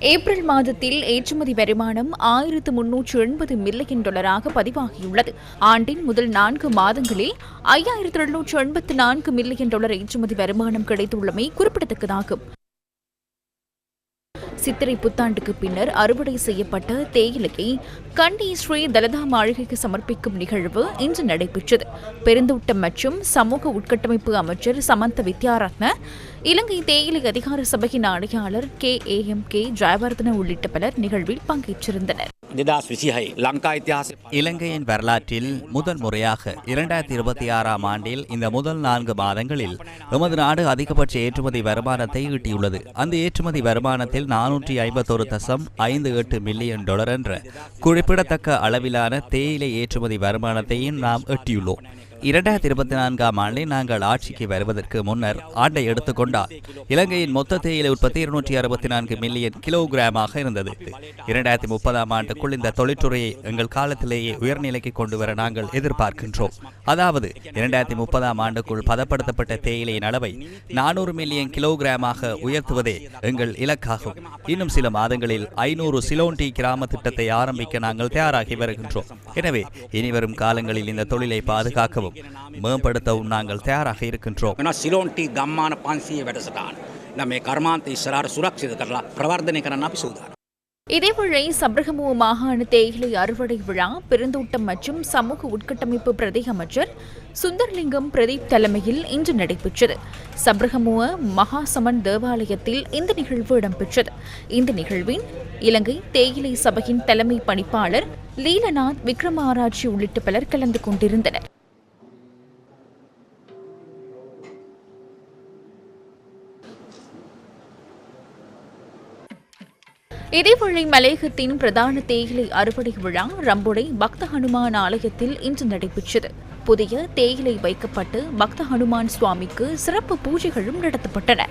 April மாதத்தில் ஏற்றுமதி வருமானம் $1,380 மில்லியன் பதிவாகியுள்ளது. ஆண்டின் முதல் 4 மாதங்களில் $5,784 மில்லியன் ஏற்றுமதி வருமானம் கிடைத்துள்ளமை குறிப்பிடத்தக்கதாகும். சித்திரை புத்தாண்டுக்கு பின்னர் அறுவடை செய்யப்பட்ட தேயிலையை கண்டி ஸ்ரீ தலதா மாளிகைக்கு சமர்ப்பிக்கும் நிகழ்வு இன்று நடைபெற்றது. பெருந்தோட்டம் மற்றும் சமூக உட்கட்டமைப்பு அமைச்சர் சமந்த வித்யாரத்ன, இலங்கை தேயிலை அதிகார சபையின் ஆணையாளர் KAMK ஜெயவர்தன உள்ளிட்ட பலர் நிகழ்வில் பங்கேற்றிருந்தனர். இலங்கையின் வரலாற்றில் முதல் முறையாக 2026ஆம் ஆண்டில் இந்த முதல் 4 மாதங்களில் எமது நாடு அதிகபட்ச ஏற்றுமதி வருமானத்தை ஈட்டியுள்ளது. அந்த ஏற்றுமதி வருமானத்தில் $450.58 மில்லியன் என்ற குறிப்பிடத்தக்க அளவிலான தேயிலை ஏற்றுமதி வருமானத்தையும் நாம் எட்டியுள்ளோம். 2024ஆம் ஆண்டில் நாங்கள் ஆட்சிக்கு வருவதற்கு முன்னர் ஆண்டை எடுத்துக்கொண்டால் இலங்கையின் மொத்த தேயிலை உற்பத்தி 264 மில்லியன் கிலோகிராமாக இருந்தது. 2030ஆம் ஆண்டுக்குள் இந்த தொழிற்துறையை எங்கள் காலத்திலேயே உயர்நிலைக்கு கொண்டு வர நாங்கள் எதிர்பார்க்கின்றோம். அதாவது 2030ஆம் ஆண்டுக்குள் பதப்படுத்தப்பட்ட தேயிலையின் அளவை 400 மில்லியன் கிலோகிராமாக உயர்த்துவதே எங்கள் இலக்காகும். இன்னும் சில மாதங்களில் 500 சிலோன் டீ கிராம திட்டத்தை ஆரம்பிக்க நாங்கள் தயாராகி வருகின்றோம். எனவே இனிவரும் காலங்களில் இந்த தொழிலை பாதுகாக்கவும் மேம்படுத்தவும் நாங்கள் தயாராக இருக்கின்றோம். இதேவேளை சப்ரகமுவ மாகாண தேயிலை அறுவடை விழா பெருந்தோட்டம் மற்றும் சமூக உட்கட்டமைப்பு பிரதி அமைச்சர் சுந்தர்லிங்கம் பிரதீப் தலைமையில் இன்று நடைபெற்றது. சப்ரகமுவ மகாசமன் தேவாலயத்தில் இந்த நிகழ்வு இடம்பெற்றது. இந்த நிகழ்வின் இலங்கை தேயிலை சபையின் தலைமை பணிப்பாளர் லீலநாத் விக்ரமாராட்சி உள்ளிட்ட பலர் கலந்து கொண்டிருந்தனர். இதேவேளை மலையகத்தின் பிரதான தேயிலை அறுவடை விழா ரம்புடை பக்த ஹனுமான் ஆலயத்தில் இன்று நடைபெற்றது. புதிய தேயிலை வைக்கப்பட்டு பக்த ஹனுமான் சுவாமிக்கு சிறப்பு பூஜைகளும் நடத்தப்பட்டன.